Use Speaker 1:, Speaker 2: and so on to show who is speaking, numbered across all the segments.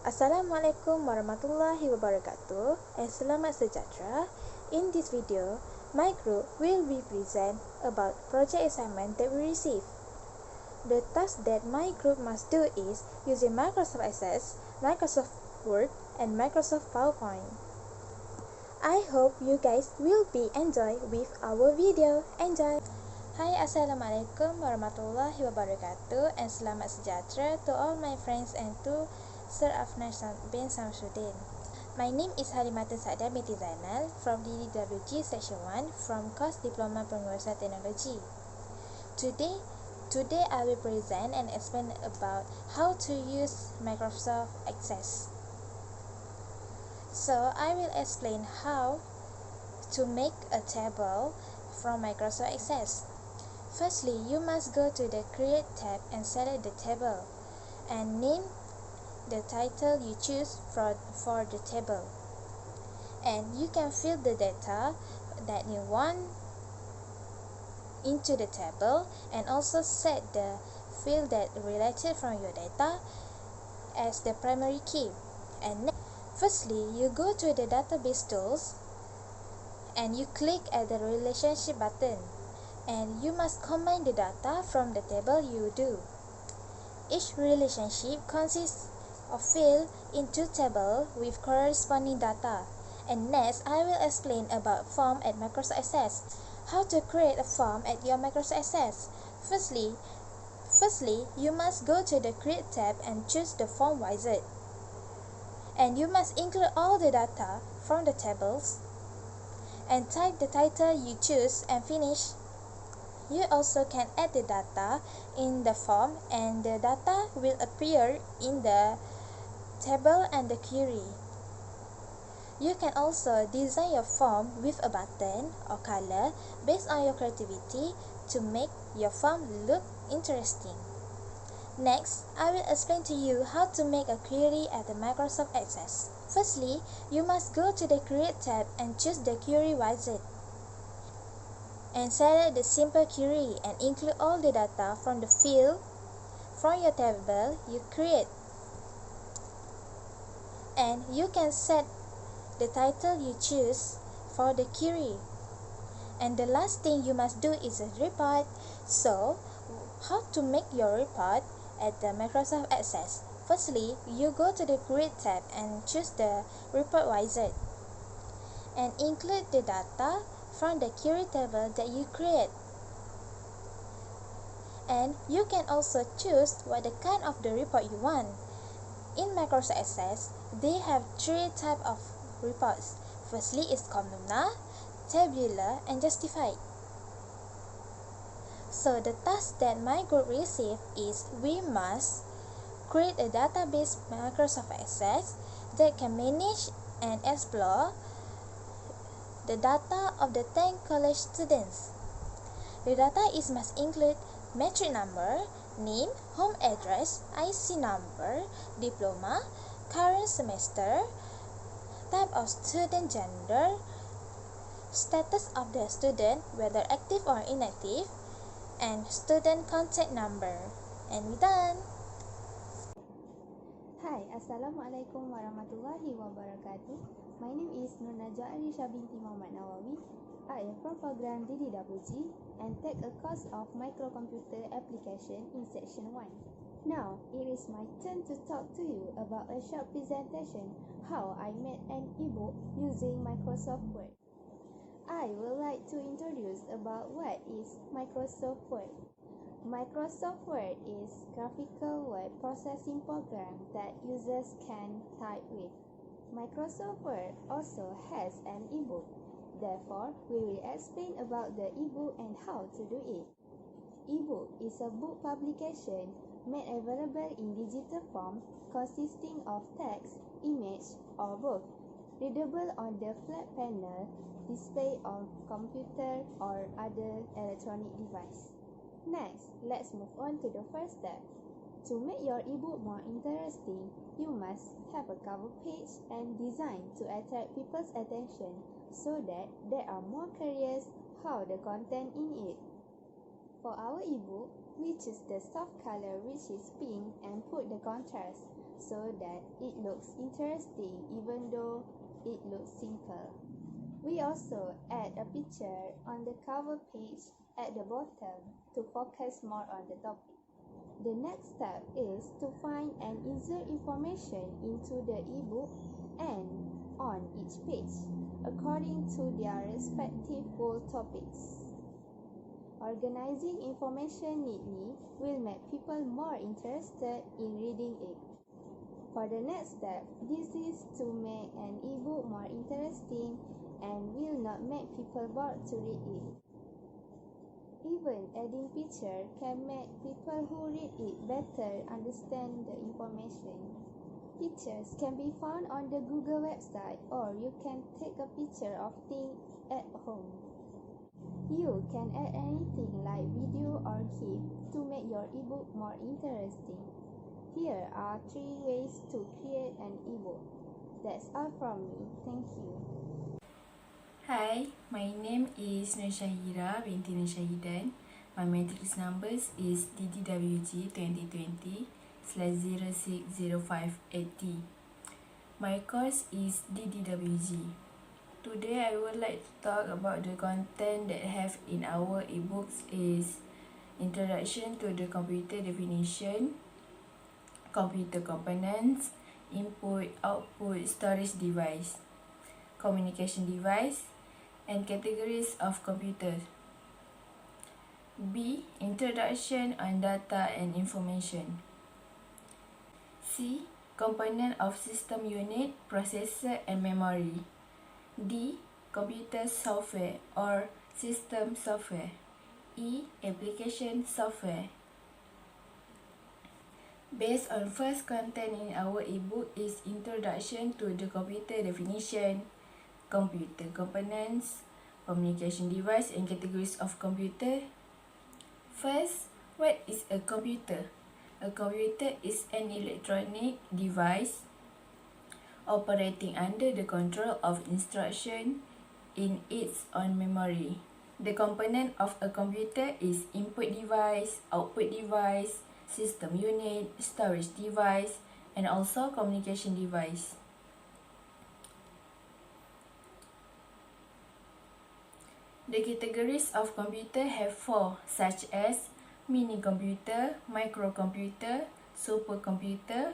Speaker 1: Assalamualaikum warahmatullahi wabarakatuh and selamat sejahtera. In this video, my group will be present about project assignment that we receive. The task that my group must do is using Microsoft Access, Microsoft Word, and Microsoft PowerPoint. I hope you guys will be enjoy with our video. Enjoy! Hai, Assalamualaikum warahmatullahi wabarakatuh and selamat sejahtera to all my friends and to Sir Afnan bin Samsudin. My name is Halimatin Sa'dah binti Zainal from DDWG Section 1 from course Diploma Pengurusan Teknologi. Today I will present and explain about how to use Microsoft Access. So I will explain how to make a table from Microsoft Access. Firstly, you must go to the Create tab and select the table and name the title you choose for the table. And you can fill the data that you want into the table and also set the field that related from your data as the primary key. And firstly, you go to the database tools and you click at the relationship button. And you must combine the data from the table you do. Each relationship consists of field in two tables with corresponding data. And next, I will explain about form at Microsoft Access. How to create a form at your Microsoft Access. Firstly, you must go to the Create tab and choose the form wizard. And you must include all the data from the tables and type the title you choose and finish. You also can add the data in the form and the data will appear in the table and the query. You can also design your form with a button or color based on your creativity to make your form look interesting. Next, I will explain to you how to make a query at the Microsoft Access. Firstly, you must go to the Create tab and choose the query wizard. And select the simple query and include all the data from the field from your table you create. And you can set the title you choose for the query. And the last thing you must do is a report. So, how to make your report at the Microsoft Access? Firstly, you go to the Create tab and choose the Report Wizard and include the data from the query table that you create. And you can also choose what the kind of the report you want. In Microsoft Access, they have three types of reports. Firstly is columnar, tabular, and justified. So the task that my group received is we must create a database Microsoft Access that can manage and explore the data of the 10 college students. The data must include matric number, name, home address, IC number, diploma, current semester, type of student gender, status of the student, whether active or inactive, and student contact number. And we're done!
Speaker 2: Hi, Assalamualaikum warahmatullahi wabarakatuh. My name is Nur Najwa Arisha binti Muhammad Nawawi. I am from program DDWG and take a course of microcomputer application in section 1. Now, it is my turn to talk to you about a short presentation how I made an ebook using Microsoft Word. I would like to introduce about what is Microsoft Word. Microsoft Word is graphical word processing program that users can type with. Microsoft Word also has an ebook. Therefore, we will explain about the ebook and how to do it. Ebook is a book publication made available in digital form consisting of text, image, or both, readable on the flat panel, display on computer or other electronic device. Next, let's move on to the first step. To make your ebook more interesting, you must have a cover page and design to attract people's attention so that they are more curious how the content in it. For our ebook, we choose the soft color which is pink and put the contrast so that it looks interesting even though it looks simple. We also add a picture on the cover page at the bottom to focus more on the topic. The next step is to find and insert information into the ebook and on each page according to their respective full topics. Organizing information neatly will make people more interested in reading it. For the next step, this is to make an ebook more interesting and will not make people bored to read it. Even adding pictures can make people who read it better understand the information. Pictures can be found on the Google website, or you can take a picture of things at home. You can add anything like video or GIF to make your ebook more interesting. Here are 3 ways to create an ebook. That's all from me. Thank you.
Speaker 3: Hi, my name is Nur Syahira binti Nur Syahidan. My matrix numbers is DDWG 2020/06058T. My course is DDWG. Today I would like to talk about the content that have in our ebooks is Introduction to the Computer Definition, Computer Components, Input, Output, Storage Device, Communication Device, and Categories of Computers. B. Introduction on Data and Information. C. Component of System Unit, Processor, and Memory. D. Computer Software or System Software. E. Application Software. Based on first content in our ebook is Introduction to the Computer Definition, Computer Components, Communication Device, and Categories of Computer. First, what is a computer? A computer is an electronic device operating under the control of instruction in its own memory. The component of a computer is input device, output device, system unit, storage device, and also communication device. The categories of computer have 4, such as mini computer, microcomputer, supercomputer,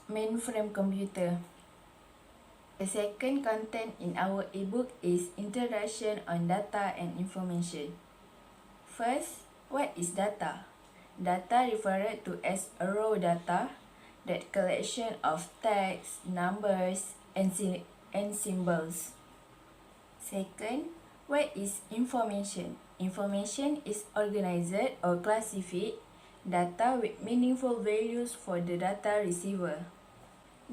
Speaker 3: mainframe computer. The second content in our ebook is Introduction on Data and Information. First, what is data? Data referred to as a raw data, that collection of text, numbers, and symbols. Second, what is information? Information is organized or classified data with meaningful values for the data receiver.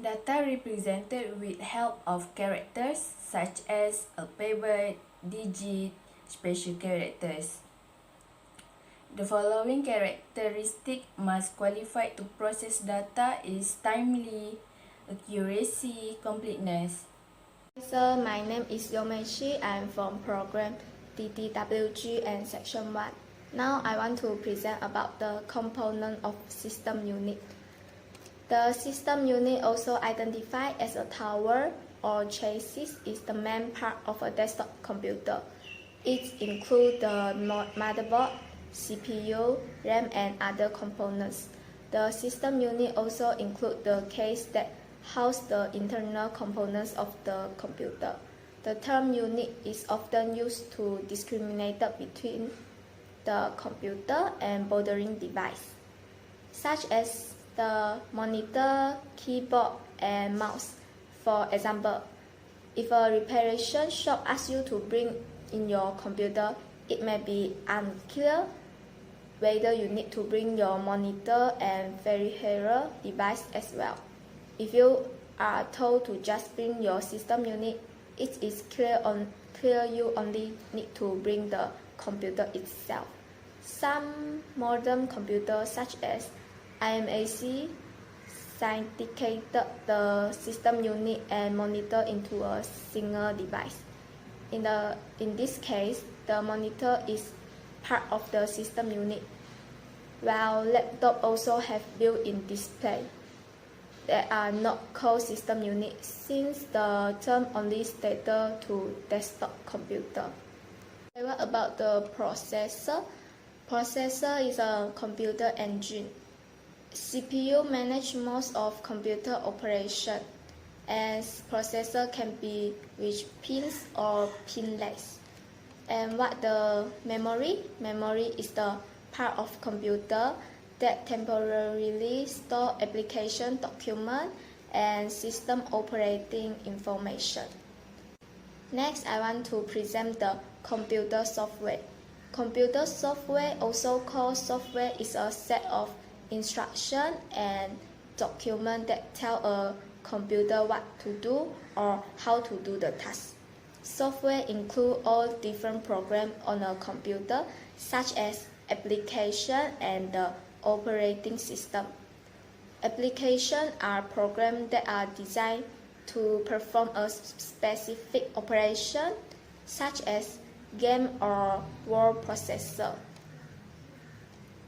Speaker 3: Data represented with help of characters such as alphabet, digit, special characters. The following characteristic must qualify to process data is timely, accuracy, completeness.
Speaker 4: So my name is Yomechi. I'm from program DDWG and section 1. Now I want to present about the component of system unit. The system unit, also identified as a tower or chassis, is the main part of a desktop computer. It includes the motherboard, CPU, RAM, and other components. The system unit also includes the case that house the internal components of the computer. The term unit is often used to discriminate between the computer and bordering device, such as the monitor, keyboard, and mouse. For example, if a reparation shop asks you to bring in your computer, it may be unclear whether you need to bring your monitor and peripheral device as well. If you are told to just bring your system unit, it is clear you only need to bring the computer itself. Some modern computers, such as IMAC, syndicated the system unit and monitor into a single device. In this case, the monitor is part of the system unit, while laptops also have built-in display. that are not called system unit since the term only stated to desktop computer. What about the processor? Processor is a computer engine. CPU manage most of computer operation, as processor can be with pins or pinless. And what the memory? Memory is the part of computer that temporarily store application document and system operating information. Next, I want to present the computer software. Computer software, also called software, is a set of instructions and documents that tell a computer what to do or how to do the task. Software include all different programs on a computer, such as application and the operating system. Applications are programs that are designed to perform a specific operation, such as game or word processor.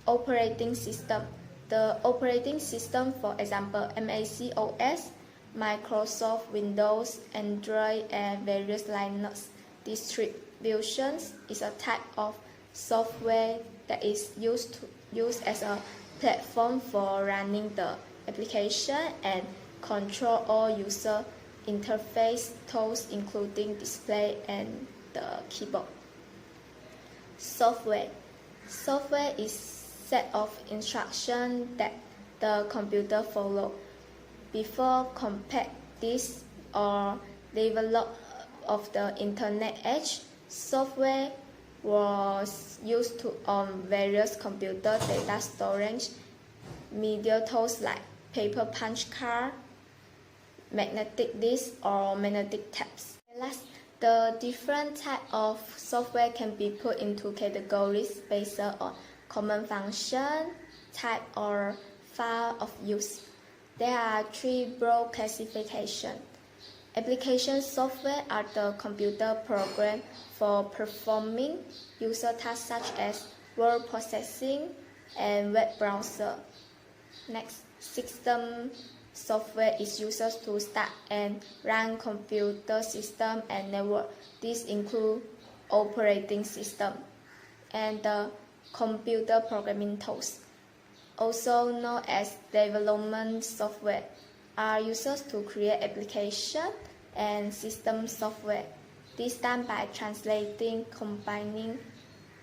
Speaker 4: Operating system. The operating system, for example, macOS, Microsoft Windows, Android, and various Linux distributions, is a type of software that is used as a platform for running the application and control all user interface tools, including display and the keyboard. Software. Software is set of instructions that the computer follow. Before compact disc or development of the internet age, software was used on various computer data storage media tools like paper punch card, magnetic disk, or magnetic tapes. Last, the different type of software can be put into categories based on common function, type, or file of use. There are three broad classifications. Application software are the computer program for performing user tasks such as word processing and web browser. Next, system software is used to start and run computer system and network. These include operating system and the computer programming tools, also known as development software, are used to create application and system software. This done by translating, combining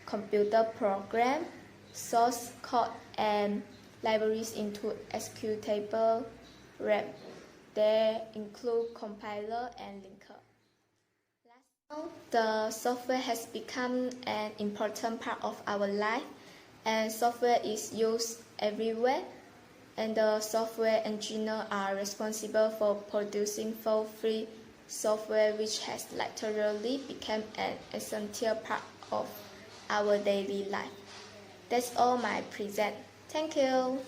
Speaker 4: computer program, source code, and libraries into executable RAM. They include compiler and linker. Last, the software has become an important part of our life, and software is used everywhere, and the software engineers are responsible for producing fault-free software, which has literally become an essential part of our daily life. That's all my present. Thank you.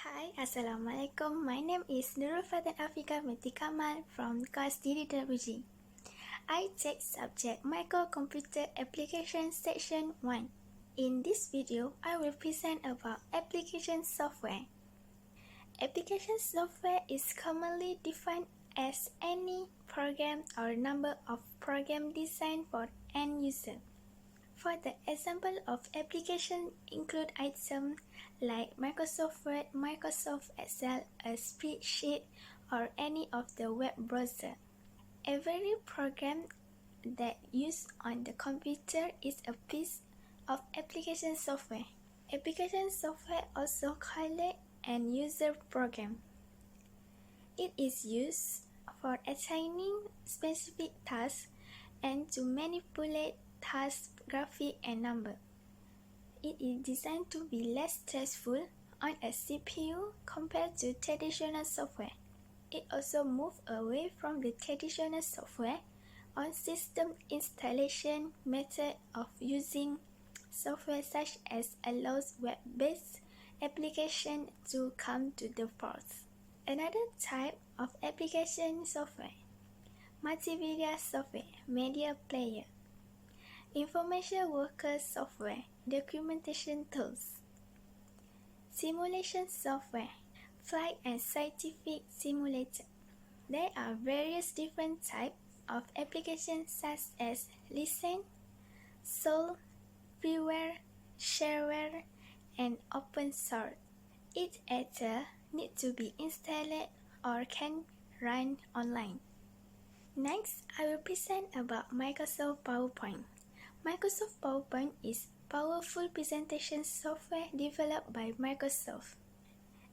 Speaker 5: Hi, Assalamualaikum. My name is Nurul Fatan Afika Meti Kamal from course DDWG. I take subject Microcomputer Application Section 1. In this video, I will present about application software. Application software is commonly defined as any program or number of programs designed for end user. For the example of application include items like Microsoft Word, Microsoft Excel, a spreadsheet, or any of the web browser. Every program that used on the computer is a piece of application software. Application software also called an user program. It is used for assigning specific tasks and to manipulate task, graphic, and number. It is designed to be less stressful on a CPU compared to traditional software. It also moves away from the traditional software on system installation method of using software such as allows web-based application to come to the fore. Another type of application software, multimedia software, media player, information worker software, documentation tools, simulation software, flight and scientific simulator. There are various different types of applications such as listen, solve, freeware, shareware, and open source. Each either needs to be installed or can run online. Next, I will present about Microsoft PowerPoint. Microsoft PowerPoint is powerful presentation software developed by Microsoft.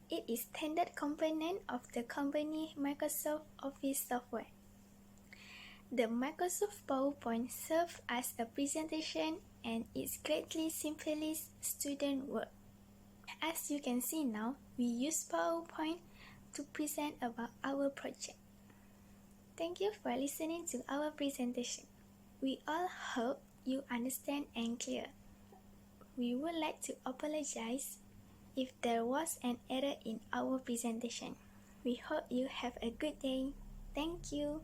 Speaker 5: It is standard component of the company Microsoft Office software. The Microsoft PowerPoint serves as a presentation and it greatly simplifies student work. As you can see now, we use PowerPoint to present about our project. Thank you for listening to our presentation. We all hope you understand and clear. We would like to apologize if there was an error in our presentation. We hope you have a good day. Thank you.